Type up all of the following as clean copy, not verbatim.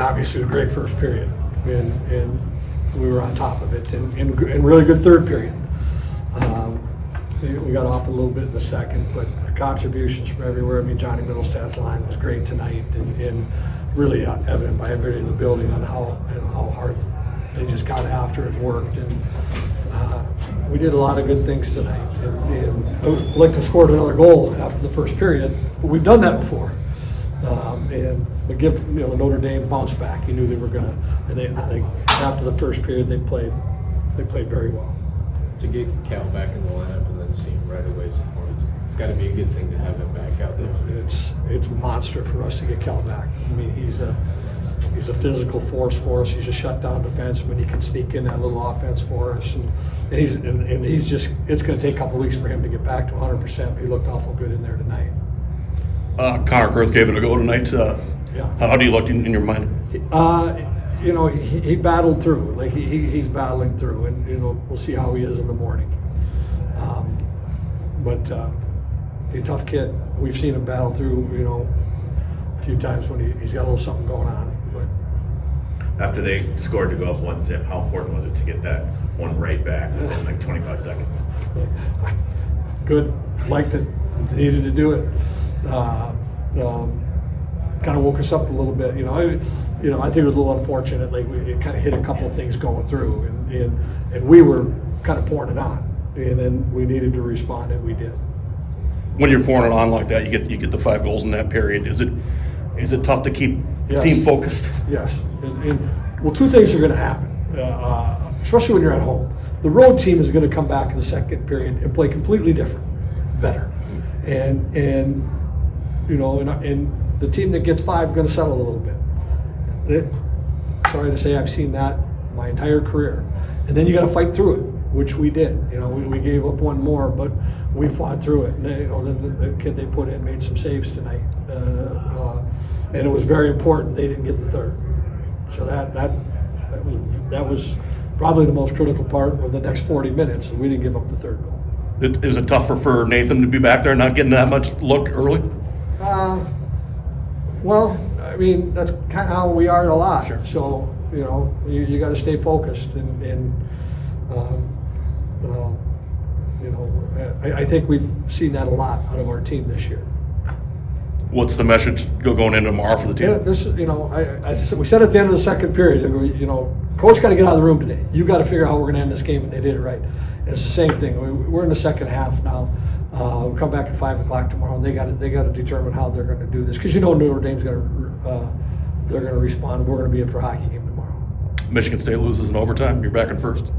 Obviously, a great first period, and we were on top of it, and really good third period. We got off a little bit in the second, but contributions from everywhere. I mean, Johnny Middlestad's line was great tonight, and really evident by everybody in the building on how hard they just got after it, worked, and we did a lot of good things tonight. And Licton scored another goal after the first period, but we've done that before. And we give Notre Dame bounce back. You knew they were gonna, and I think after the first period they played very well. To get Cal back in the lineup and then see him right away, it's got to be a good thing to have him back out there. It's a monster for us to get Cal back. I mean, he's a physical force for us. He's a shutdown defenseman. He can sneak in that little offense for us, and he's just. It's going to take a couple weeks for him to get back to 100%. He looked awful good in there tonight. Connor Kurth gave it a go tonight. Yeah. How do you look in your mind? He battled through. Like he's battling through, and we'll see how he is in the morning. But he's a tough kid. We've seen him battle through, a few times when he's got a little something going on. But after they scored to go up 1-0, how important was it to get that one right back within like 25 seconds? Good. Liked it. Needed to do it. Kind of woke us up a little bit. I think it was a little unfortunate. Like it kind of hit a couple of things going through, and we were kind of pouring it on, and then we needed to respond, and we did. When you're pouring it on like that, you get the 5 goals in that period. Is it tough to keep the team focused? Yes. Well, two things are going to happen, especially when you're at home. The road team is going to come back in the second period and play completely different, better, and the team that gets 5 is going to settle a little bit. Sorry to say, I've seen that my entire career. And then you got to fight through it, which we did. We gave up one more, but we fought through it. And the kid they put in made some saves tonight, and it was very important they didn't get the third. So that was probably the most critical part of the next 40 minutes. And we didn't give up the third goal. Is it tougher for Nathan to be back there and not getting that much look early? Well, I mean, that's kind of how we are a lot. Sure. So, you got to stay focused. I think we've seen that a lot out of our team this year. What's the message going into tomorrow for the team? Yeah, we said at the end of the second period, coach got to get out of the room today. You got to figure out how we're going to end this game, and they did it right. And it's the same thing. We're in the second half now. We'll come back at 5 o'clock tomorrow, and they got to determine how they're going to do this, because Notre Dame's they're going to respond. We're going to be in for a hockey game tomorrow. Michigan State loses in overtime. You're back in first.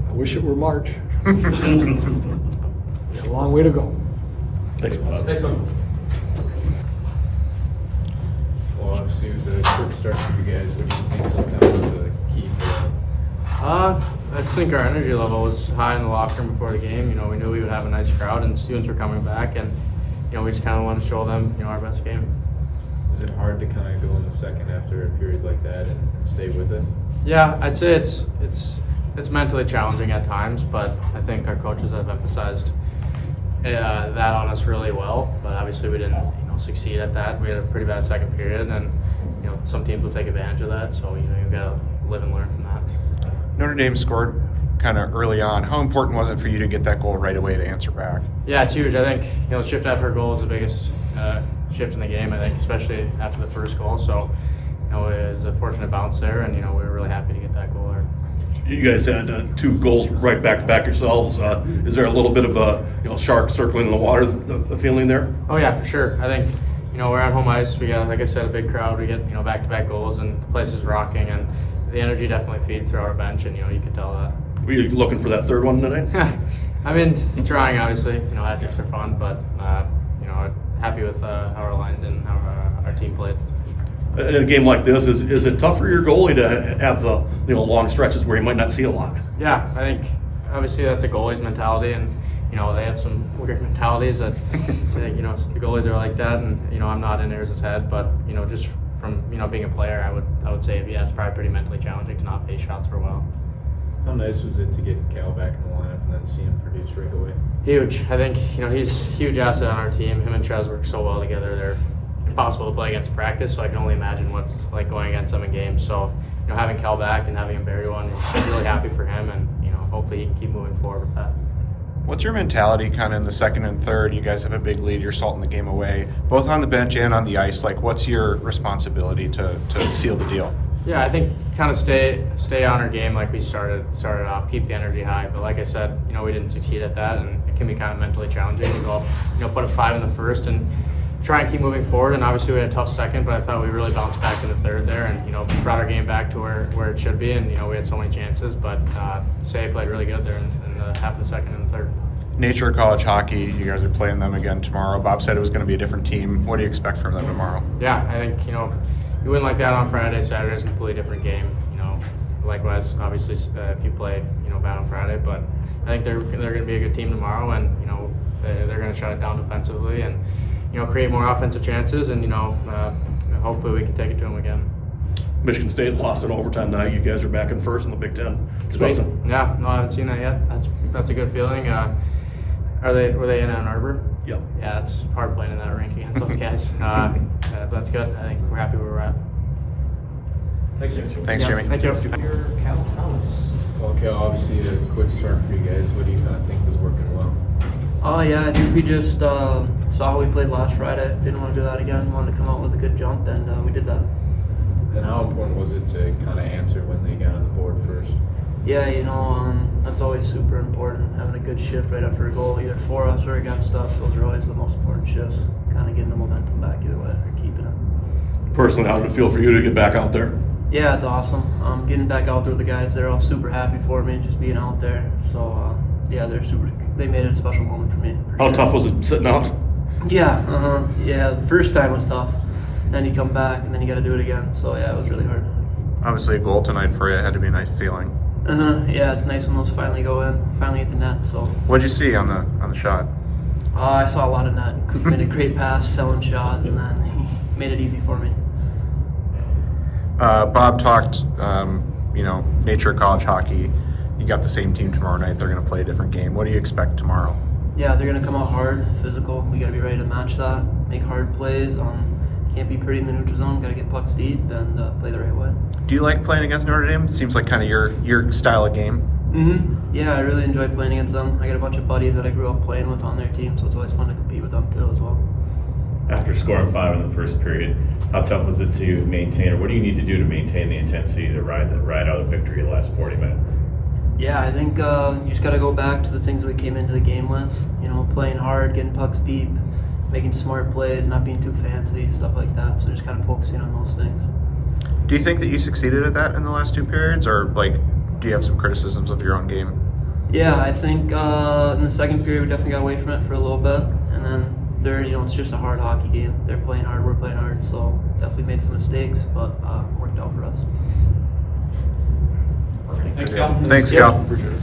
I wish it were March. A long way to go. Thanks, Bob. Thanks, man. Well, obviously it was a good start for you guys. What do you think that was a key for them? I just think our energy level was high in the locker room before the game. We knew we would have a nice crowd and students were coming back, and we just kind of wanted to show them our best game. Is it hard to kind of go in the second after a period like that and stay with it? Yeah, I'd say it's mentally challenging at times, but I think our coaches have emphasized that on us really well. But obviously we didn't succeed at that. We had a pretty bad second period, and some teams will take advantage of that. So you've got to live and learn from that. Notre Dame scored kind of early on. How important was it for you to get that goal right away to answer back? Yeah, it's huge. I think shift after goal is the biggest shift in the game. I think, especially after the first goal. So it was a fortunate bounce there, and we were really happy to get that goal there. You guys had 2 goals right back to back yourselves. Is there a little bit of a shark circling in the water, the feeling there? Oh yeah, for sure. I think we're at home ice. We got, like I said, a big crowd. We get back to back goals, and the place is rocking, and the energy definitely feeds through our bench, and you can tell that. Were you looking for that third one tonight? I mean, trying obviously. Hat tricks are fun, but happy with how our lines and how our team played. In a game like this, is it tough for your goalie to have the long stretches where you might not see a lot? Yeah, I think obviously that's a goalie's mentality, and they have some weird mentalities that the goalies are like that, and I'm not in theirs' head, but just from being a player, I would say it's probably pretty mentally challenging to not face shots for a while. How nice was it to get Cal back in the lineup and then see him produce right away? Huge. I think he's a huge asset on our team. Him and Trez work so well together. They're impossible to play against practice, so I can only imagine what's like going against them in games. So, having Cal back and having him bury one, I'm really happy for him, and hopefully he can keep moving forward with that. What's your mentality kind of in the second and third? You guys have a big lead. You're salting the game away, both on the bench and on the ice. Like, what's your responsibility to seal the deal? Yeah, I think kind of stay on our game like we started off, keep the energy high. But like I said, we didn't succeed at that, and it can be kind of mentally challenging to go, put a 5 in the first and try and keep moving forward. And obviously we had a tough second, but I thought we really bounced back in the third there, and brought our game back to where it should be. And we had so many chances, but Say played really good there in the half of the second and the third. Nature College hockey. You guys are playing them again tomorrow. Bob said it was going to be a different team. What do you expect from them tomorrow? Yeah, I think you win like that on Friday. Saturday's a completely different game. Likewise, obviously, if you play bad on Friday, but I think they're going to be a good team tomorrow, and they're going to shut it down defensively and create more offensive chances, and hopefully we can take it to them again. Michigan State lost in overtime tonight. You guys are back in first in the Big Ten. Sweet. Yeah, no, I haven't seen that yet. That's a good feeling. Were they in Ann Arbor? Yep. Yeah, it's hard playing in that rink against those guys. That's good. I think we're happy where we're at. Thanks, Jimmy. Thanks, Yeah, Jimmy. Thank you. You're Cal Thomas. Okay, obviously a quick start for you guys. What do you kind of think was working well? Oh yeah, I think we just saw how we played last Friday. Didn't want to do that again. Wanted to come out with a good jump, and we did that. And how important was it to kind of answer when they got on the board first? Yeah, that's always super important. Having a good shift right after a goal, either for us or against us. Those are always the most important shifts. Kind of getting the momentum back either way, keeping it. Personally, how did it feel for you to get back out there? Yeah, it's awesome. Getting back out there with the guys, they're all super happy for me, just being out there. So yeah, they made it a special moment for me. How tough was it sitting out? Yeah, yeah. The first time was tough. Then you come back, and then you got to do it again. So yeah, it was really hard. Obviously, a goal tonight for you had to be a nice feeling. Yeah, it's nice when those finally go in, finally hit the net. So What'd you see on the shot? I saw a lot of net. Coop made a great pass, selling shot, and then he made it easy for me. Bob talked, Nature College hockey. You got the same team tomorrow night. They're going to play a different game. What do you expect tomorrow? Yeah, they're gonna come out hard, physical. We gotta be ready to match that, make hard plays. Can't be pretty in the neutral zone. Gotta get pucks deep and play the right way. Do you like playing against Notre Dame? Seems like kind of your style of game. Yeah, I really enjoy playing against them. I got a bunch of buddies that I grew up playing with on their team, so it's always fun to compete with them too as well. After scoring 5 in the first period, how tough was it to maintain, or what do you need to do to maintain the intensity to ride out a victory the last 40 minutes? Yeah, I think you just got to go back to the things that we came into the game with. Playing hard, getting pucks deep, making smart plays, not being too fancy, stuff like that. So just kind of focusing on those things. Do you think that you succeeded at that in the last 2 periods, or do you have some criticisms of your own game? Yeah, I think in the second period we definitely got away from it for a little bit, and then third, it's just a hard hockey game. They're playing hard, we're playing hard, so definitely made some mistakes, but worked out for us. Thanks, Cal. Yeah. Appreciate it.